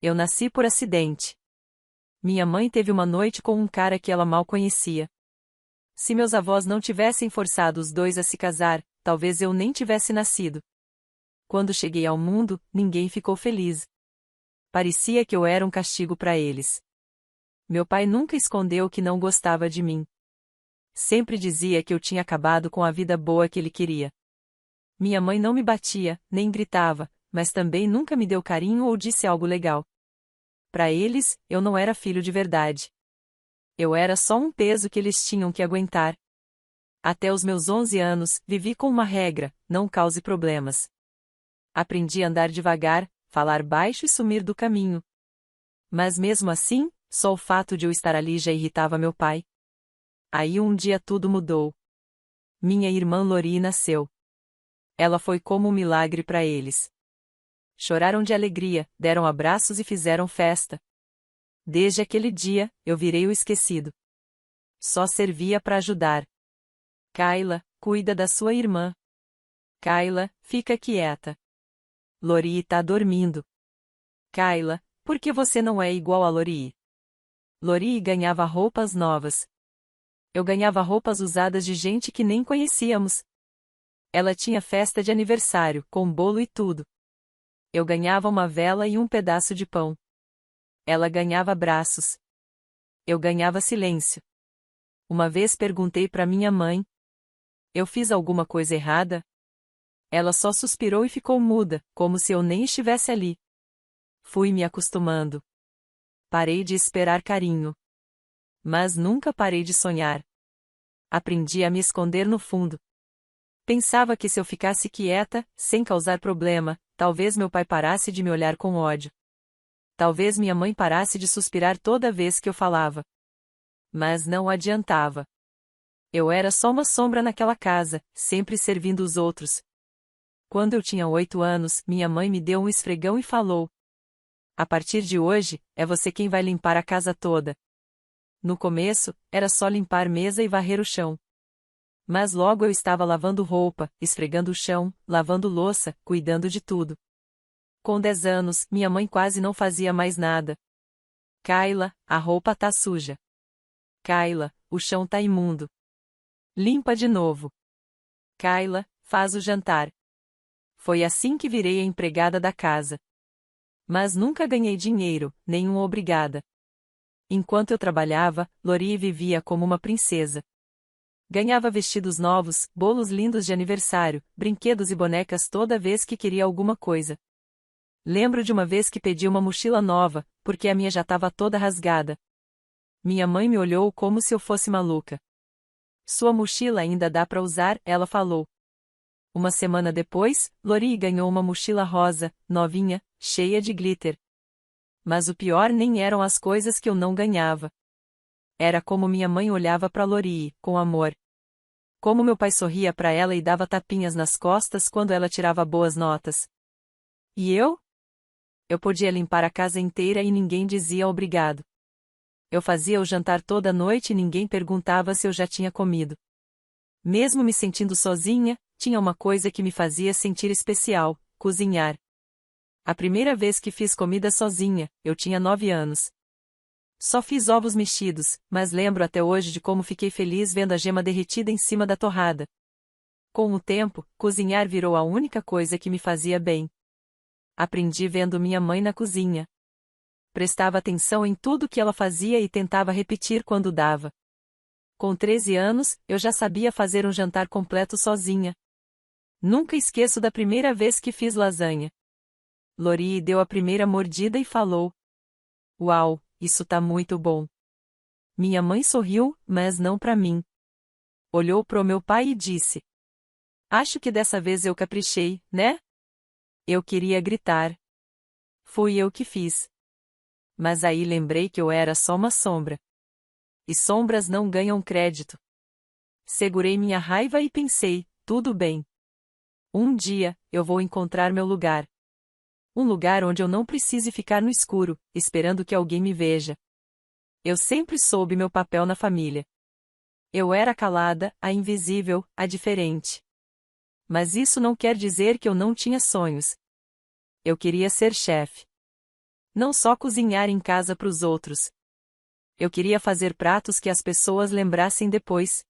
Eu nasci por acidente. Minha mãe teve uma noite com um cara que ela mal conhecia. Se meus avós não tivessem forçado os dois a se casar, talvez eu nem tivesse nascido. Quando cheguei ao mundo, ninguém ficou feliz. Parecia que eu era um castigo para eles. Meu pai nunca escondeu que não gostava de mim. Sempre dizia que eu tinha acabado com a vida boa que ele queria. Minha mãe não me batia, nem gritava, mas também nunca me deu carinho ou disse algo legal. Para eles, eu não era filho de verdade. Eu era só um peso que eles tinham que aguentar. Até os meus 11 anos, vivi com uma regra: não cause problemas. Aprendi a andar devagar, falar baixo e sumir do caminho. Mas mesmo assim, só o fato de eu estar ali já irritava meu pai. Aí um dia tudo mudou. Minha irmã Lori nasceu. Ela foi como um milagre para eles. Choraram de alegria, deram abraços e fizeram festa. Desde aquele dia, eu virei o esquecido. Só servia para ajudar. Kayla, cuida da sua irmã. Kayla, fica quieta. Lori tá dormindo. Kayla, por que você não é igual a Lori? Lori ganhava roupas novas. Eu ganhava roupas usadas de gente que nem conhecíamos. Ela tinha festa de aniversário, com bolo e tudo. Eu ganhava uma vela e um pedaço de pão. Ela ganhava abraços. Eu ganhava silêncio. Uma vez perguntei para minha mãe: eu fiz alguma coisa errada? Ela só suspirou e ficou muda, como se eu nem estivesse ali. Fui me acostumando. Parei de esperar carinho. Mas nunca parei de sonhar. Aprendi a me esconder no fundo. Pensava que se eu ficasse quieta, sem causar problema, talvez meu pai parasse de me olhar com ódio. Talvez minha mãe parasse de suspirar toda vez que eu falava. Mas não adiantava. Eu era só uma sombra naquela casa, sempre servindo os outros. Quando eu tinha 8 anos, minha mãe me deu um esfregão e falou: a partir de hoje, é você quem vai limpar a casa toda. No começo, era só limpar mesa e varrer o chão. Mas logo eu estava lavando roupa, esfregando o chão, lavando louça, cuidando de tudo. Com 10 anos, minha mãe quase não fazia mais nada. Kayla, a roupa tá suja. Kayla, o chão tá imundo. Limpa de novo. Kayla, faz o jantar. Foi assim que virei a empregada da casa. Mas nunca ganhei dinheiro, nem um obrigada. Enquanto eu trabalhava, Lori vivia como uma princesa. Ganhava vestidos novos, bolos lindos de aniversário, brinquedos e bonecas toda vez que queria alguma coisa. Lembro de uma vez que pedi uma mochila nova, porque a minha já estava toda rasgada. Minha mãe me olhou como se eu fosse maluca. Sua mochila ainda dá para usar, ela falou. Uma semana depois, Lori ganhou uma mochila rosa, novinha, cheia de glitter. Mas o pior nem eram as coisas que eu não ganhava. Era como minha mãe olhava para Lori, com amor. Como meu pai sorria para ela e dava tapinhas nas costas quando ela tirava boas notas. E eu? Eu podia limpar a casa inteira e ninguém dizia obrigado. Eu fazia o jantar toda noite e ninguém perguntava se eu já tinha comido. Mesmo me sentindo sozinha, tinha uma coisa que me fazia sentir especial: cozinhar. A primeira vez que fiz comida sozinha, eu tinha 9 anos. Só fiz ovos mexidos, mas lembro até hoje de como fiquei feliz vendo a gema derretida em cima da torrada. Com o tempo, cozinhar virou a única coisa que me fazia bem. Aprendi vendo minha mãe na cozinha. Prestava atenção em tudo que ela fazia e tentava repetir quando dava. Com 13 anos, eu já sabia fazer um jantar completo sozinha. Nunca esqueço da primeira vez que fiz lasanha. Lori deu a primeira mordida e falou: uau, isso tá muito bom. Minha mãe sorriu, mas não para mim. Olhou pro meu pai e disse: acho que dessa vez eu caprichei, né? Eu queria gritar. Fui eu que fiz. Mas aí lembrei que eu era só uma sombra. E sombras não ganham crédito. Segurei minha raiva e pensei: tudo bem. Um dia, eu vou encontrar meu lugar. Um lugar onde eu não precise ficar no escuro, esperando que alguém me veja. Eu sempre soube meu papel na família. Eu era a calada, a invisível, a diferente. Mas isso não quer dizer que eu não tinha sonhos. Eu queria ser chefe. Não só cozinhar em casa para os outros. Eu queria fazer pratos que as pessoas lembrassem depois.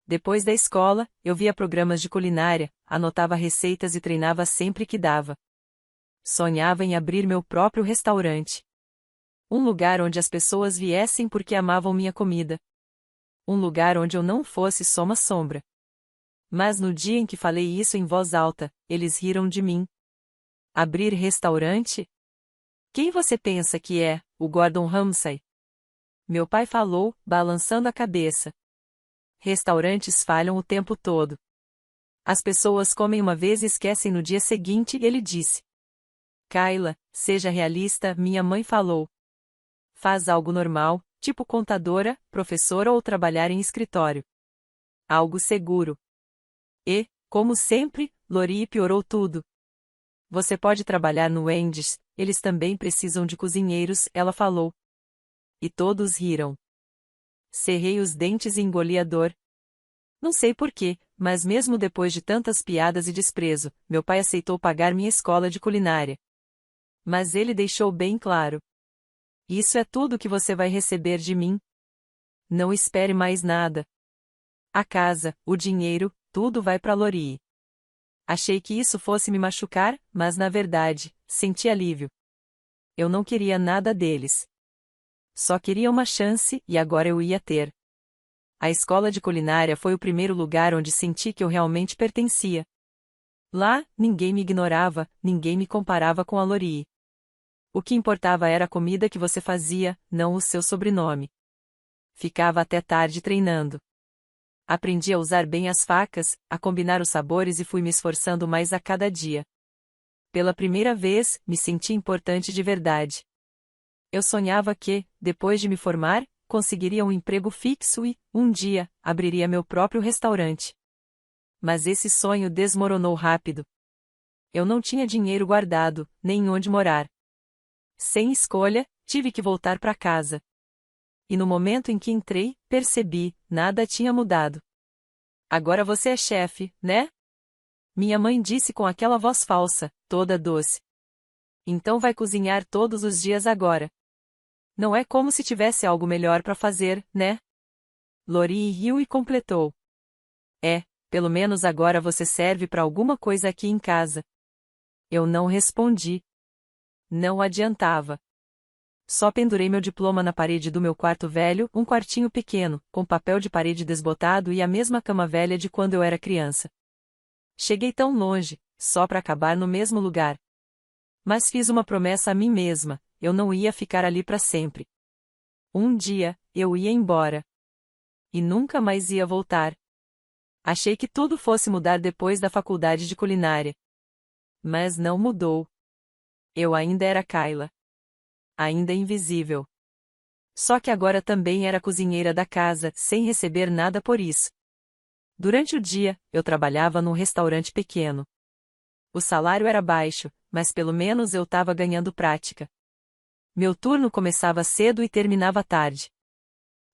Depois da escola, eu via programas de culinária, anotava receitas e treinava sempre que dava. Sonhava em abrir meu próprio restaurante. Um lugar onde as pessoas viessem porque amavam minha comida. Um lugar onde eu não fosse só uma sombra. Mas no dia em que falei isso em voz alta, eles riram de mim. Abrir restaurante? Quem você pensa que é, o Gordon Ramsay? Meu pai falou, balançando a cabeça. Restaurantes falham o tempo todo. As pessoas comem uma vez e esquecem no dia seguinte, ele disse. Kayla, seja realista, minha mãe falou. Faz algo normal, tipo contadora, professora ou trabalhar em escritório. Algo seguro. E, como sempre, Lori piorou tudo. Você pode trabalhar no Wendy's, eles também precisam de cozinheiros, ela falou. E todos riram. Cerrei os dentes e engoli a dor. Não sei porquê, mas mesmo depois de tantas piadas e desprezo, meu pai aceitou pagar minha escola de culinária. Mas ele deixou bem claro. Isso é tudo que você vai receber de mim. Não espere mais nada. A casa, o dinheiro, tudo vai para Lori. Achei que isso fosse me machucar, mas na verdade, senti alívio. Eu não queria nada deles. Só queria uma chance e agora eu ia ter. A escola de culinária foi o primeiro lugar onde senti que eu realmente pertencia. Lá, ninguém me ignorava, ninguém me comparava com a Lori. O que importava era a comida que você fazia, não o seu sobrenome. Ficava até tarde treinando. Aprendi a usar bem as facas, a combinar os sabores e fui me esforçando mais a cada dia. Pela primeira vez, me senti importante de verdade. Eu sonhava que, depois de me formar, conseguiria um emprego fixo e, um dia, abriria meu próprio restaurante. Mas esse sonho desmoronou rápido. Eu não tinha dinheiro guardado, nem onde morar. Sem escolha, tive que voltar para casa. E no momento em que entrei, percebi, nada tinha mudado. Agora você é chefe, né? Minha mãe disse com aquela voz falsa, toda doce. Então vai cozinhar todos os dias agora. Não é como se tivesse algo melhor para fazer, né? Lori riu e completou. É, pelo menos agora você serve para alguma coisa aqui em casa. Eu não respondi. Não adiantava. Só pendurei meu diploma na parede do meu quarto velho, um quartinho pequeno, com papel de parede desbotado e a mesma cama velha de quando eu era criança. Cheguei tão longe, só para acabar no mesmo lugar. Mas fiz uma promessa a mim mesma, eu não ia ficar ali para sempre. Um dia, eu ia embora. E nunca mais ia voltar. Achei que tudo fosse mudar depois da faculdade de culinária. Mas não mudou. Eu ainda era Kayla. Ainda invisível. Só que agora também era cozinheira da casa, sem receber nada por isso. Durante o dia, eu trabalhava num restaurante pequeno. O salário era baixo, mas pelo menos eu estava ganhando prática. Meu turno começava cedo e terminava tarde.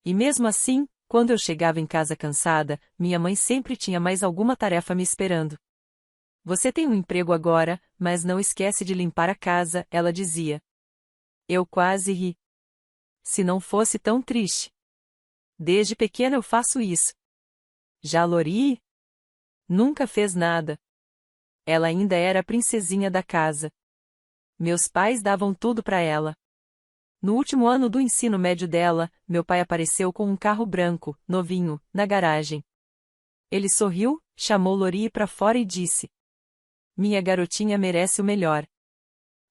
E mesmo assim, quando eu chegava em casa cansada, minha mãe sempre tinha mais alguma tarefa me esperando. Você tem um emprego agora, mas não esquece de limpar a casa, ela dizia. Eu quase ri. Se não fosse tão triste. Desde pequena eu faço isso. Já Lori? Nunca fez nada. Ela ainda era a princesinha da casa. Meus pais davam tudo para ela. No último ano do ensino médio dela, meu pai apareceu com um carro branco, novinho, na garagem. Ele sorriu, chamou Lori para fora e disse: Minha garotinha merece o melhor.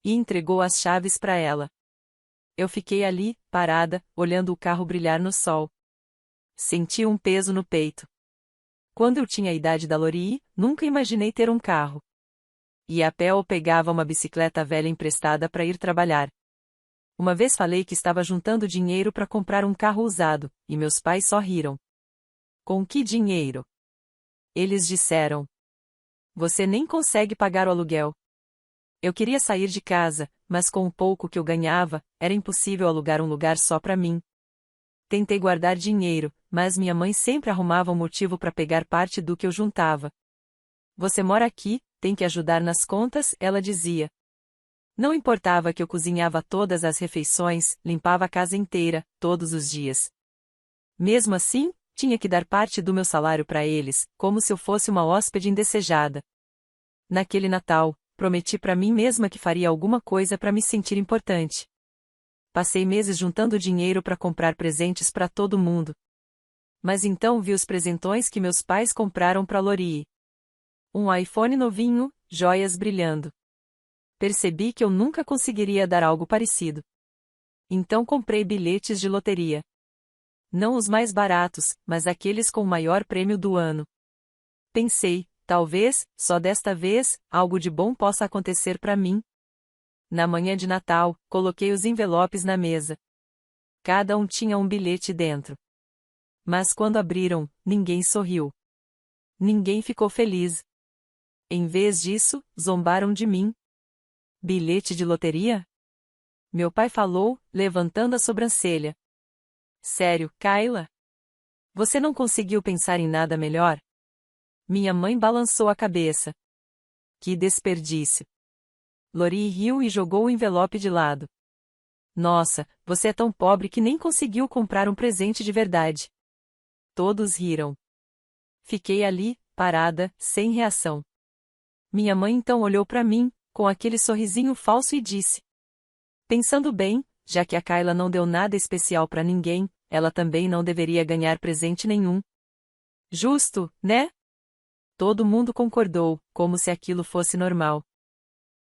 E entregou as chaves para ela. Eu fiquei ali, parada, olhando o carro brilhar no sol. Senti um peso no peito. Quando eu tinha a idade da Lori, nunca imaginei ter um carro. Ia a pé ou pegava uma bicicleta velha emprestada para ir trabalhar. Uma vez falei que estava juntando dinheiro para comprar um carro usado, e meus pais só riram. Com que dinheiro? Eles disseram. Você nem consegue pagar o aluguel. Eu queria sair de casa, mas com o pouco que eu ganhava, era impossível alugar um lugar só para mim. Tentei guardar dinheiro, mas minha mãe sempre arrumava um motivo para pegar parte do que eu juntava. Você mora aqui, tem que ajudar nas contas, ela dizia. Não importava que eu cozinhava todas as refeições, limpava a casa inteira, todos os dias. Mesmo assim, tinha que dar parte do meu salário para eles, como se eu fosse uma hóspede indesejada. Naquele Natal, prometi para mim mesma que faria alguma coisa para me sentir importante. Passei meses juntando dinheiro para comprar presentes para todo mundo. Mas então vi os presentões que meus pais compraram para Lori. Um iPhone novinho, joias brilhando. Percebi que eu nunca conseguiria dar algo parecido. Então comprei bilhetes de loteria. Não os mais baratos, mas aqueles com o maior prêmio do ano. Pensei, talvez, só desta vez, algo de bom possa acontecer para mim. Na manhã de Natal, coloquei os envelopes na mesa. Cada um tinha um bilhete dentro. Mas quando abriram, ninguém sorriu. Ninguém ficou feliz. Em vez disso, zombaram de mim. Bilhete de loteria? Meu pai falou, levantando a sobrancelha. Sério, Kayla? Você não conseguiu pensar em nada melhor? Minha mãe balançou a cabeça. Que desperdício. Lori riu e jogou o envelope de lado. Nossa, você é tão pobre que nem conseguiu comprar um presente de verdade. Todos riram. Fiquei ali, parada, sem reação. Minha mãe então olhou para mim, com aquele sorrisinho falso e disse: Pensando bem, já que a Kayla não deu nada especial para ninguém, ela também não deveria ganhar presente nenhum. Justo, né? Todo mundo concordou, como se aquilo fosse normal.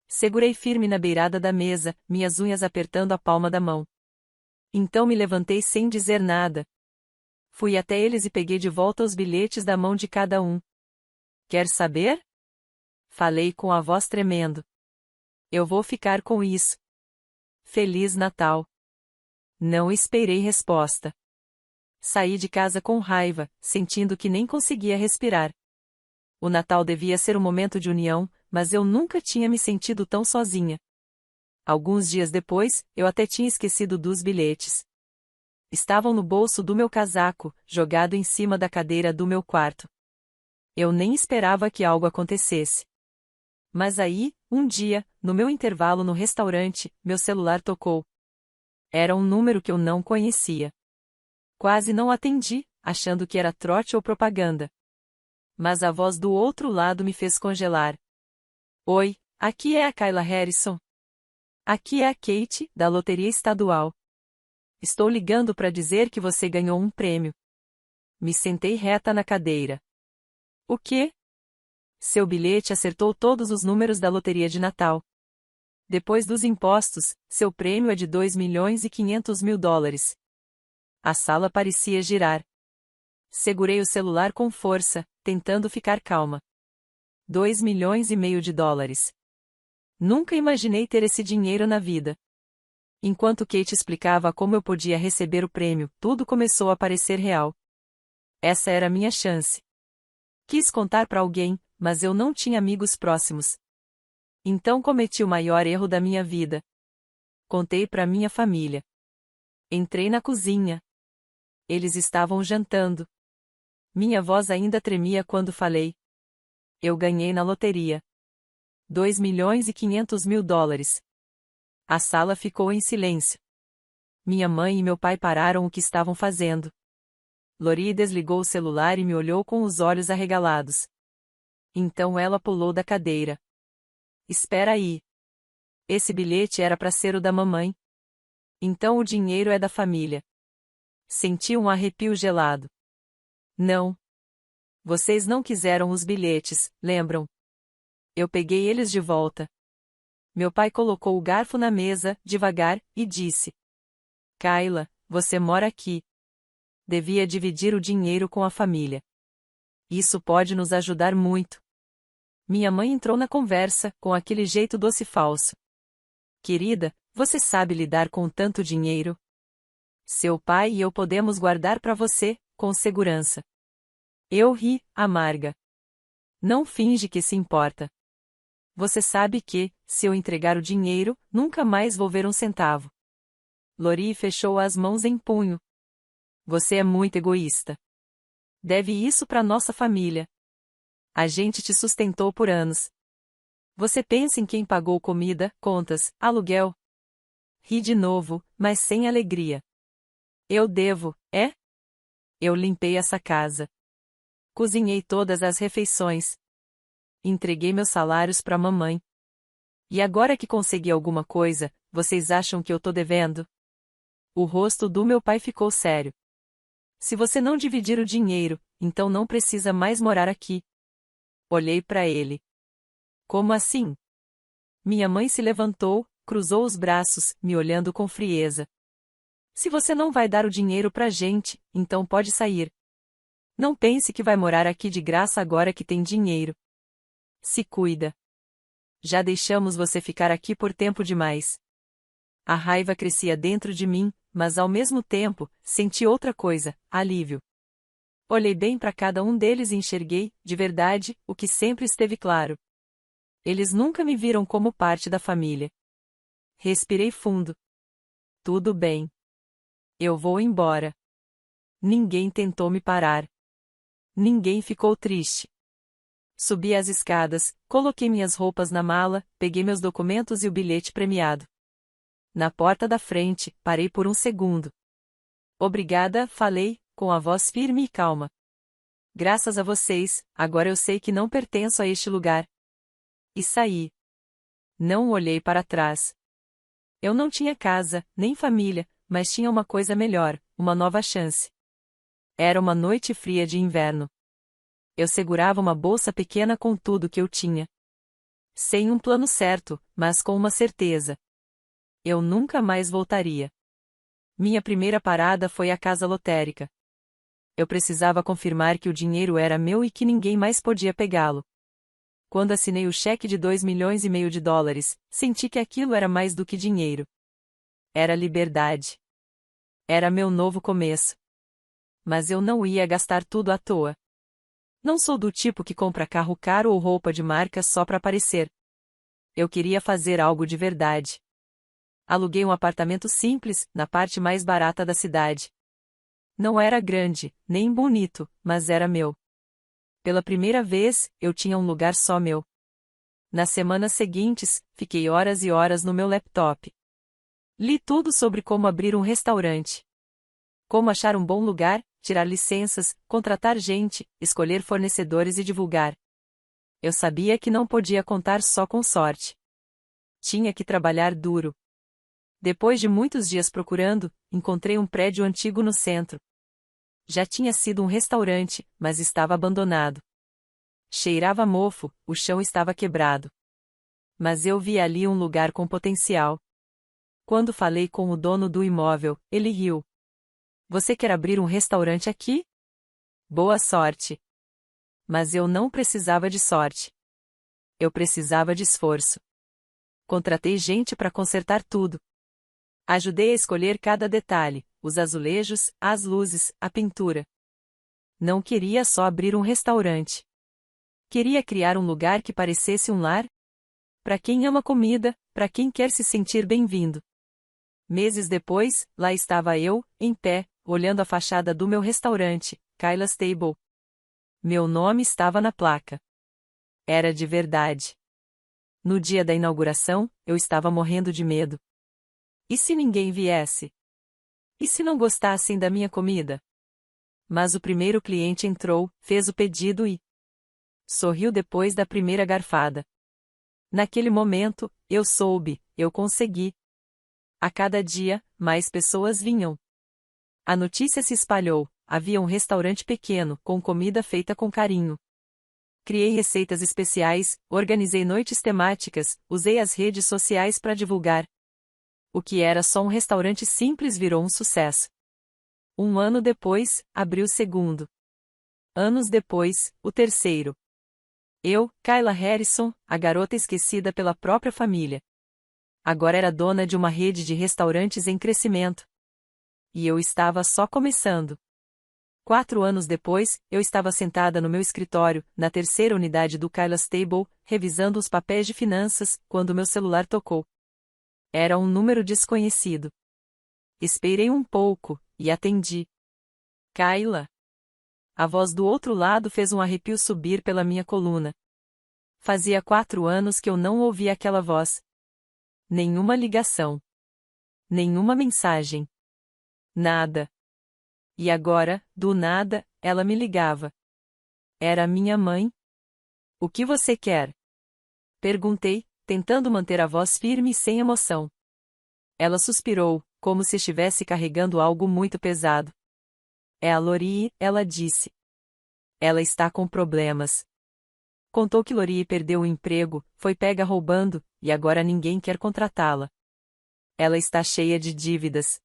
Segurei firme na beirada da mesa, minhas unhas apertando a palma da mão. Então me levantei sem dizer nada. Fui até eles e peguei de volta os bilhetes da mão de cada um. Quer saber? Falei com a voz tremendo. Eu vou ficar com isso. Feliz Natal. Não esperei resposta. Saí de casa com raiva, sentindo que nem conseguia respirar. O Natal devia ser um momento de união, mas eu nunca tinha me sentido tão sozinha. Alguns dias depois, eu até tinha esquecido dos bilhetes. Estavam no bolso do meu casaco, jogado em cima da cadeira do meu quarto. Eu nem esperava que algo acontecesse. Mas aí, um dia, no meu intervalo no restaurante, meu celular tocou. Era um número que eu não conhecia. Quase não atendi, achando que era trote ou propaganda. Mas a voz do outro lado me fez congelar. Oi, aqui é a Kayla Harrison. Aqui é a Kate, da Loteria Estadual. Estou ligando para dizer que você ganhou um prêmio. Me sentei reta na cadeira. O quê? Seu bilhete acertou todos os números da Loteria de Natal. Depois dos impostos, seu prêmio é de $2.500.000. A sala parecia girar. Segurei o celular com força, tentando ficar calma. $2,5 milhões. Nunca imaginei ter esse dinheiro na vida. Enquanto Kate explicava como eu podia receber o prêmio, tudo começou a parecer real. Essa era a minha chance. Quis contar para alguém, mas eu não tinha amigos próximos. Então cometi o maior erro da minha vida. Contei para minha família. Entrei na cozinha. Eles estavam jantando. Minha voz ainda tremia quando falei. Eu ganhei na loteria. $2.500.000. A sala ficou em silêncio. Minha mãe e meu pai pararam o que estavam fazendo. Lori desligou o celular e me olhou com os olhos arregalados. Então ela pulou da cadeira. Espera aí. Esse bilhete era para ser o da mamãe. Então o dinheiro é da família. Senti um arrepio gelado. Não. Vocês não quiseram os bilhetes, lembram? Eu peguei eles de volta. Meu pai colocou o garfo na mesa, devagar, e disse: Kayla, você mora aqui. Devia dividir o dinheiro com a família. Isso pode nos ajudar muito. Minha mãe entrou na conversa, com aquele jeito doce falso. Querida, você sabe lidar com tanto dinheiro? Seu pai e eu podemos guardar para você, com segurança. Eu ri, amarga. Não finge que se importa. Você sabe que, se eu entregar o dinheiro, nunca mais vou ver um centavo. Lori fechou as mãos em punho. Você é muito egoísta. Deve isso para nossa família. A gente te sustentou por anos. Você pensa em quem pagou comida, contas, aluguel? Ri de novo, mas sem alegria. Eu devo, é? Eu limpei essa casa. Cozinhei todas as refeições. Entreguei meus salários para mamãe. E agora que consegui alguma coisa, vocês acham que eu tô devendo? O rosto do meu pai ficou sério. Se você não dividir o dinheiro, então não precisa mais morar aqui. Olhei para ele. Como assim? Minha mãe se levantou, cruzou os braços, me olhando com frieza. Se você não vai dar o dinheiro pra gente, então pode sair. Não pense que vai morar aqui de graça agora que tem dinheiro. Se cuida. Já deixamos você ficar aqui por tempo demais. A raiva crescia dentro de mim, mas ao mesmo tempo, senti outra coisa, alívio. Olhei bem para cada um deles e enxerguei, de verdade, o que sempre esteve claro. Eles nunca me viram como parte da família. Respirei fundo. Tudo bem. Eu vou embora. Ninguém tentou me parar. Ninguém ficou triste. Subi as escadas, coloquei minhas roupas na mala, peguei meus documentos e o bilhete premiado. Na porta da frente, parei por um segundo. Obrigada, falei, com a voz firme e calma. Graças a vocês, agora eu sei que não pertenço a este lugar. E saí. Não olhei para trás. Eu não tinha casa, nem família, mas tinha uma coisa melhor, uma nova chance. Era uma noite fria de inverno. Eu segurava uma bolsa pequena com tudo que eu tinha. Sem um plano certo, mas com uma certeza. Eu nunca mais voltaria. Minha primeira parada foi a casa lotérica. Eu precisava confirmar que o dinheiro era meu e que ninguém mais podia pegá-lo. Quando assinei o cheque de 2,5 milhões, senti que aquilo era mais do que dinheiro. Era liberdade. Era meu novo começo. Mas eu não ia gastar tudo à toa. Não sou do tipo que compra carro caro ou roupa de marca só para aparecer. Eu queria fazer algo de verdade. Aluguei um apartamento simples, na parte mais barata da cidade. Não era grande, nem bonito, mas era meu. Pela primeira vez, eu tinha um lugar só meu. Nas semanas seguintes, fiquei horas e horas no meu laptop. Li tudo sobre como abrir um restaurante. Como achar um bom lugar, tirar licenças, contratar gente, escolher fornecedores e divulgar. Eu sabia que não podia contar só com sorte. Tinha que trabalhar duro. Depois de muitos dias procurando, encontrei um prédio antigo no centro. Já tinha sido um restaurante, mas estava abandonado. Cheirava a mofo, o chão estava quebrado. Mas eu vi ali um lugar com potencial. Quando falei com o dono do imóvel, ele riu. Você quer abrir um restaurante aqui? Boa sorte. Mas eu não precisava de sorte. Eu precisava de esforço. Contratei gente para consertar tudo. Ajudei a escolher cada detalhe, os azulejos, as luzes, a pintura. Não queria só abrir um restaurante. Queria criar um lugar que parecesse um lar. Para quem ama comida, para quem quer se sentir bem-vindo. Meses depois, lá estava eu, em pé, olhando a fachada do meu restaurante, Kyla's Table. Meu nome estava na placa. Era de verdade. No dia da inauguração, eu estava morrendo de medo. E se ninguém viesse? E se não gostassem da minha comida? Mas o primeiro cliente entrou, fez o pedido e sorriu depois da primeira garfada. Naquele momento, eu soube, eu consegui. A cada dia, mais pessoas vinham. A notícia se espalhou, havia um restaurante pequeno, com comida feita com carinho. Criei receitas especiais, organizei noites temáticas, usei as redes sociais para divulgar. O que era só um restaurante simples virou um sucesso. Um ano depois, abri o segundo. Anos depois, o terceiro. Eu, Kyla Harrison, a garota esquecida pela própria família. Agora era dona de uma rede de restaurantes em crescimento. E eu estava só começando. 4 anos depois, eu estava sentada no meu escritório, na terceira unidade do Kyla's Table, revisando os papéis de finanças, quando meu celular tocou. Era um número desconhecido. Esperei um pouco, e atendi. Kyla. A voz do outro lado fez um arrepio subir pela minha coluna. Fazia 4 anos que eu não ouvia aquela voz. Nenhuma ligação. Nenhuma mensagem. Nada. E agora, do nada, ela me ligava. Era minha mãe? O que você quer? Perguntei, tentando manter a voz firme e sem emoção. Ela suspirou, como se estivesse carregando algo muito pesado. É a Lori, ela disse. Ela está com problemas. Contou que Lori perdeu o emprego, foi pega roubando, e agora ninguém quer contratá-la. Ela está cheia de dívidas.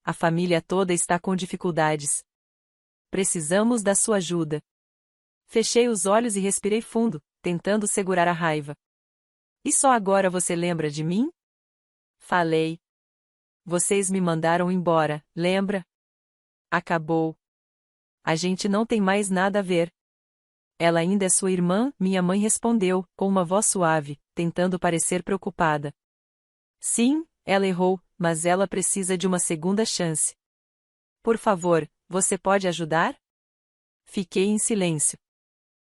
A família toda está com dificuldades. Precisamos da sua ajuda. Fechei os olhos e respirei fundo, tentando segurar a raiva. E só agora você lembra de mim? Falei. Vocês me mandaram embora, lembra? Acabou. A gente não tem mais nada a ver. Ela ainda é sua irmã? Minha mãe respondeu, com uma voz suave, tentando parecer preocupada. Sim, ela errou, mas ela precisa de uma segunda chance. Por favor, você pode ajudar? Fiquei em silêncio.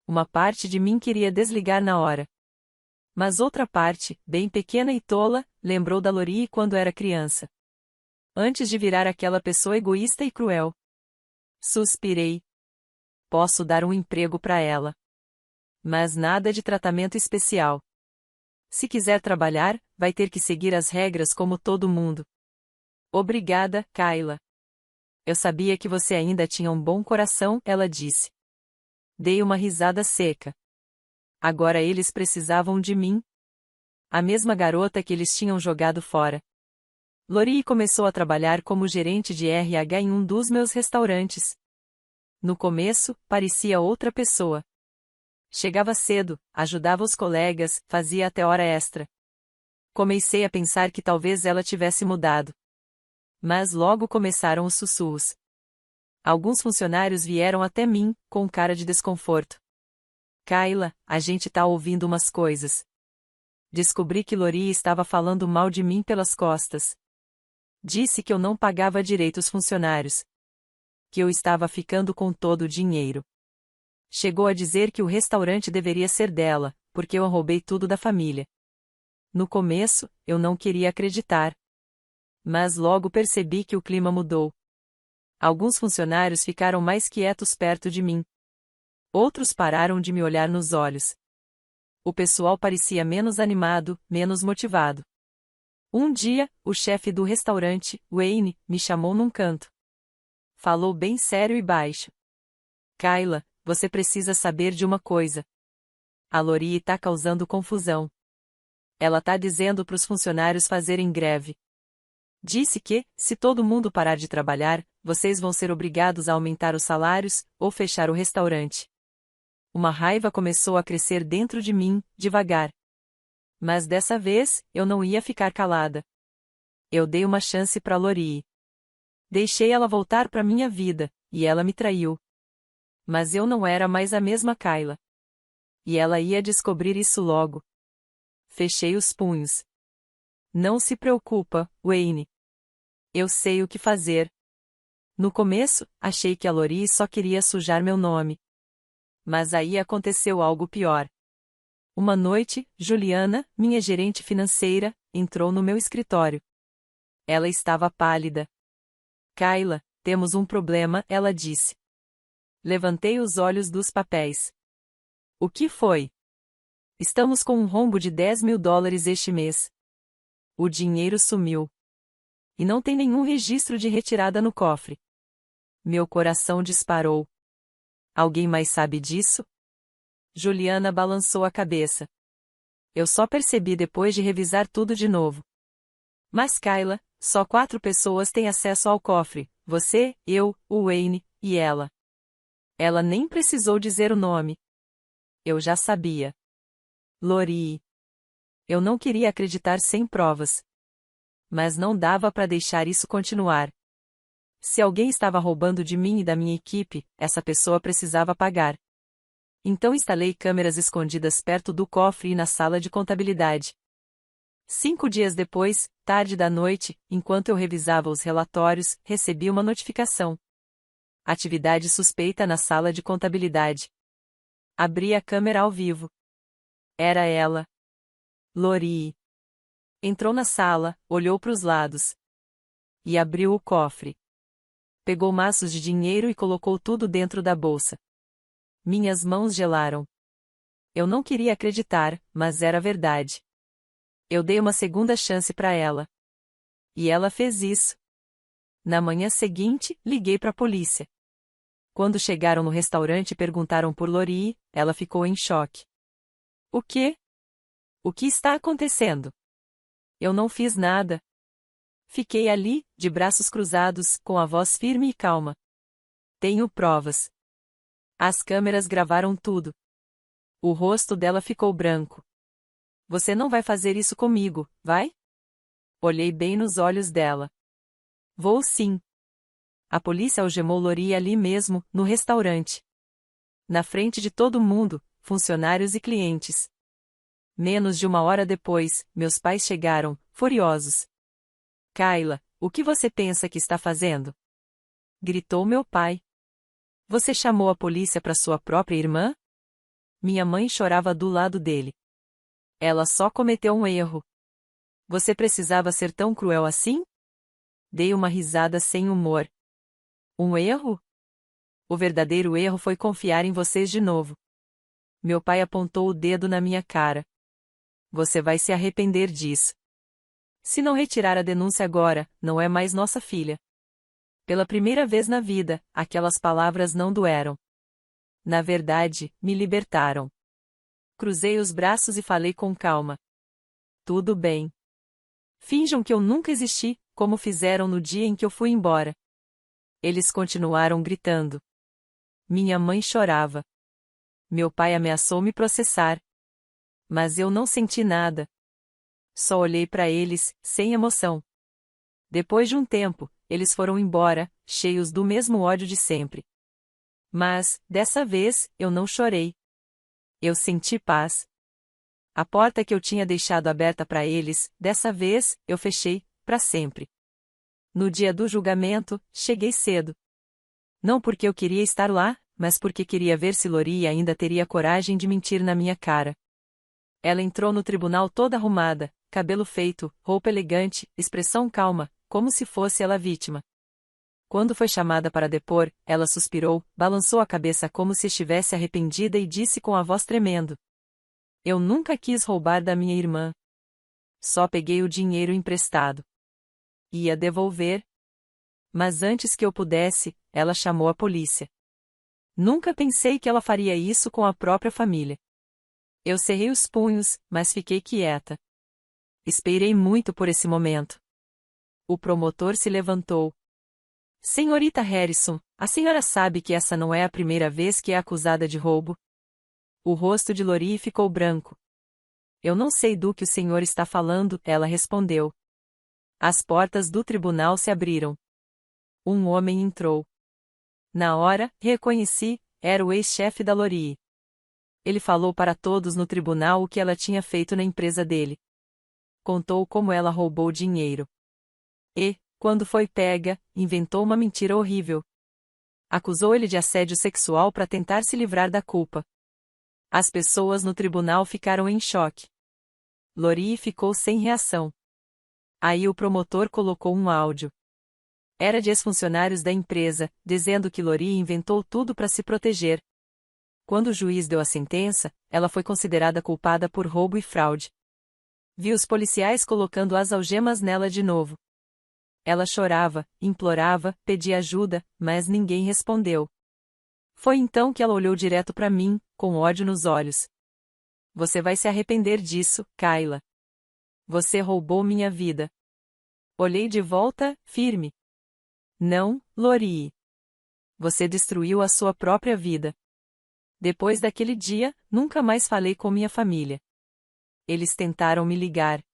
Uma parte de mim queria desligar na hora. Mas outra parte, bem pequena e tola, lembrou da Lori quando era criança. Antes de virar aquela pessoa egoísta e cruel. Suspirei. Posso dar um emprego para ela. Mas nada de tratamento especial. Se quiser trabalhar, vai ter que seguir as regras como todo mundo. Obrigada, Kayla. Eu sabia que você ainda tinha um bom coração, ela disse. Dei uma risada seca. Agora eles precisavam de mim. A mesma garota que eles tinham jogado fora. Lori começou a trabalhar como gerente de RH em um dos meus restaurantes. No começo, parecia outra pessoa. Chegava cedo, ajudava os colegas, fazia até hora extra. Comecei a pensar que talvez ela tivesse mudado. Mas logo começaram os sussurros. Alguns funcionários vieram até mim, com cara de desconforto. Kayla, a gente tá ouvindo umas coisas. Descobri que Lori estava falando mal de mim pelas costas. Disse que eu não pagava direito os funcionários. Que eu estava ficando com todo o dinheiro. Chegou a dizer que o restaurante deveria ser dela, porque eu roubei tudo da família. No começo, eu não queria acreditar. Mas logo percebi que o clima mudou. Alguns funcionários ficaram mais quietos perto de mim. Outros pararam de me olhar nos olhos. O pessoal parecia menos animado, menos motivado. Um dia, o chefe do restaurante, Wayne, me chamou num canto. Falou bem sério e baixo. Kayla, você precisa saber de uma coisa. A Lori tá causando confusão. Ela tá dizendo para os funcionários fazerem greve. Disse que, se todo mundo parar de trabalhar, vocês vão ser obrigados a aumentar os salários, ou fechar o restaurante. Uma raiva começou a crescer dentro de mim, devagar. Mas dessa vez, eu não ia ficar calada. Eu dei uma chance para Lori. Deixei ela voltar para minha vida, e ela me traiu. Mas eu não era mais a mesma Kayla. E ela ia descobrir isso logo. Fechei os punhos. Não se preocupa, Wayne. Eu sei o que fazer. No começo, achei que a Lori só queria sujar meu nome. Mas aí aconteceu algo pior. Uma noite, Juliana, minha gerente financeira, entrou no meu escritório. Ela estava pálida. Kayla, temos um problema, ela disse. Levantei os olhos dos papéis. O que foi? Estamos com um rombo de $10.000 este mês. O dinheiro sumiu. E não tem nenhum registro de retirada no cofre. Meu coração disparou. Alguém mais sabe disso? Juliana balançou a cabeça. Eu só percebi depois de revisar tudo de novo. Mas Kayla, só 4 pessoas têm acesso ao cofre, você, eu, o Wayne, e ela. Ela nem precisou dizer o nome. Eu já sabia. Lori. Eu não queria acreditar sem provas. Mas não dava para deixar isso continuar. Se alguém estava roubando de mim e da minha equipe, essa pessoa precisava pagar. Então instalei câmeras escondidas perto do cofre e na sala de contabilidade. 5 dias depois, tarde da noite, enquanto eu revisava os relatórios, recebi uma notificação. Atividade suspeita na sala de contabilidade. Abri a câmera ao vivo. Era ela. Lori. Entrou na sala, olhou para os lados. E abriu o cofre. Pegou maços de dinheiro e colocou tudo dentro da bolsa. Minhas mãos gelaram. Eu não queria acreditar, mas era verdade. Eu dei uma segunda chance para ela. E ela fez isso. Na manhã seguinte, liguei para a polícia. Quando chegaram no restaurante e perguntaram por Lori, ela ficou em choque. O quê? O que está acontecendo? Eu não fiz nada. Fiquei ali, de braços cruzados, com a voz firme e calma. Tenho provas. As câmeras gravaram tudo. O rosto dela ficou branco. Você não vai fazer isso comigo, vai? Olhei bem nos olhos dela. Vou sim. A polícia algemou Lori ali mesmo, no restaurante. Na frente de todo mundo, funcionários e clientes. Menos de uma hora depois, meus pais chegaram, furiosos. Kayla, o que você pensa que está fazendo? Gritou meu pai. Você chamou a polícia para sua própria irmã? Minha mãe chorava do lado dele. Ela só cometeu um erro. Você precisava ser tão cruel assim? Dei uma risada sem humor. Um erro? O verdadeiro erro foi confiar em vocês de novo. Meu pai apontou o dedo na minha cara. Você vai se arrepender disso. Se não retirar a denúncia agora, não é mais nossa filha. Pela primeira vez na vida, aquelas palavras não doeram. Na verdade, me libertaram. Cruzei os braços e falei com calma. Tudo bem. Finjam que eu nunca existi, como fizeram no dia em que eu fui embora. Eles continuaram gritando. Minha mãe chorava. Meu pai ameaçou me processar. Mas eu não senti nada. Só olhei para eles, sem emoção. Depois de um tempo, eles foram embora, cheios do mesmo ódio de sempre. Mas, dessa vez, eu não chorei. Eu senti paz. A porta que eu tinha deixado aberta para eles, dessa vez, eu fechei, para sempre. No dia do julgamento, cheguei cedo. Não porque eu queria estar lá, mas porque queria ver se Lori ainda teria coragem de mentir na minha cara. Ela entrou no tribunal toda arrumada, cabelo feito, roupa elegante, expressão calma, como se fosse ela a vítima. Quando foi chamada para depor, ela suspirou, balançou a cabeça como se estivesse arrependida e disse com a voz tremendo. Eu nunca quis roubar da minha irmã. Só peguei o dinheiro emprestado. Ia devolver. Mas antes que eu pudesse, ela chamou a polícia. Nunca pensei que ela faria isso com a própria família. Eu cerrei os punhos, mas fiquei quieta. Esperei muito por esse momento. O promotor se levantou. Senhorita Harrison, a senhora sabe que essa não é a primeira vez que é acusada de roubo? O rosto de Lori ficou branco. Eu não sei do que o senhor está falando, ela respondeu. As portas do tribunal se abriram. Um homem entrou. Na hora, reconheci, era o ex-chefe da Lori. Ele falou para todos no tribunal o que ela tinha feito na empresa dele. Contou como ela roubou dinheiro. E, quando foi pega, inventou uma mentira horrível. Acusou ele de assédio sexual para tentar se livrar da culpa. As pessoas no tribunal ficaram em choque. Lori ficou sem reação. Aí o promotor colocou um áudio. Era de ex-funcionários da empresa, dizendo que Lori inventou tudo para se proteger. Quando o juiz deu a sentença, ela foi considerada culpada por roubo e fraude. Vi os policiais colocando as algemas nela de novo. Ela chorava, implorava, pedia ajuda, mas ninguém respondeu. Foi então que ela olhou direto para mim, com ódio nos olhos. Você vai se arrepender disso, Kayla. Você roubou minha vida. Olhei de volta, firme. Não, Lori. Você destruiu a sua própria vida. Depois daquele dia, nunca mais falei com minha família. Eles tentaram me ligar.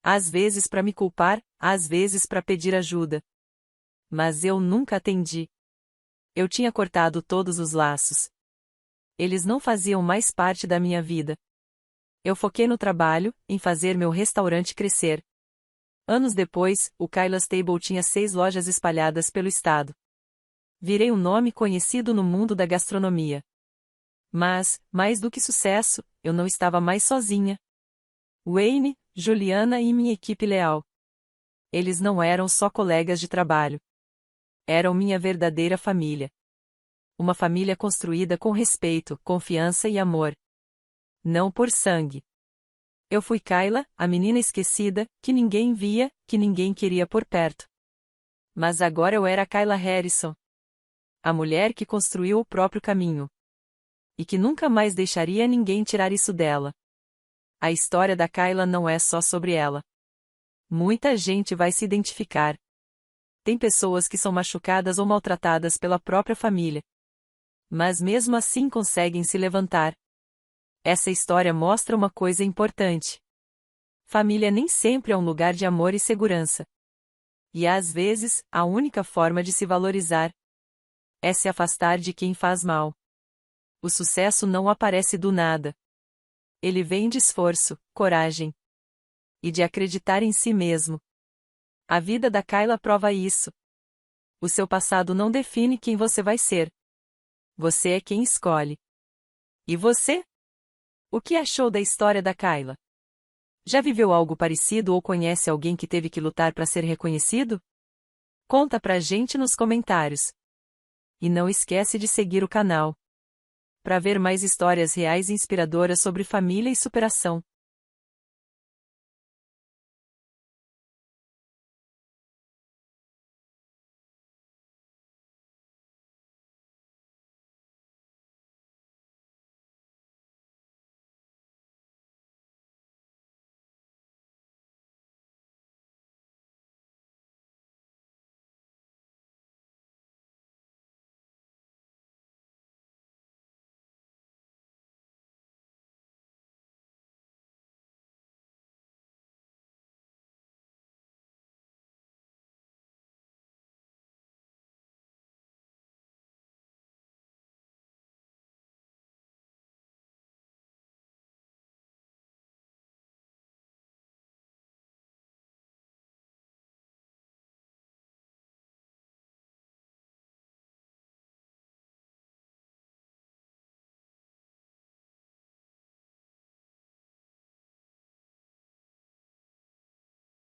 Às vezes para me culpar, às vezes para pedir ajuda. Mas eu nunca atendi. Eu tinha cortado todos os laços. Eles não faziam mais parte da minha vida. Eu foquei no trabalho, em fazer meu restaurante crescer. Anos depois, o Kayla's Table tinha 6 lojas espalhadas pelo estado. Virei um nome conhecido no mundo da gastronomia. Mas, mais do que sucesso, eu não estava mais sozinha. Wayne, Juliana e minha equipe leal. Eles não eram só colegas de trabalho. Eram minha verdadeira família. Uma família construída com respeito, confiança e amor. Não por sangue. Eu fui Kayla, a menina esquecida, que ninguém via, que ninguém queria por perto. Mas agora eu era Kayla Harrison. A mulher que construiu o próprio caminho. E que nunca mais deixaria ninguém tirar isso dela. A história da Kayla não é só sobre ela. Muita gente vai se identificar. Tem pessoas que são machucadas ou maltratadas pela própria família. Mas mesmo assim conseguem se levantar. Essa história mostra uma coisa importante. Família nem sempre é um lugar de amor e segurança. E às vezes, a única forma de se valorizar é se afastar de quem faz mal. O sucesso não aparece do nada. Ele vem de esforço, coragem e de acreditar em si mesmo. A vida da Kayla prova isso. O seu passado não define quem você vai ser. Você é quem escolhe. E você? O que achou da história da Kayla? Já viveu algo parecido ou conhece alguém que teve que lutar para ser reconhecido? Conta pra gente nos comentários. E não esquece de seguir o canal para ver mais histórias reais e inspiradoras sobre família e superação.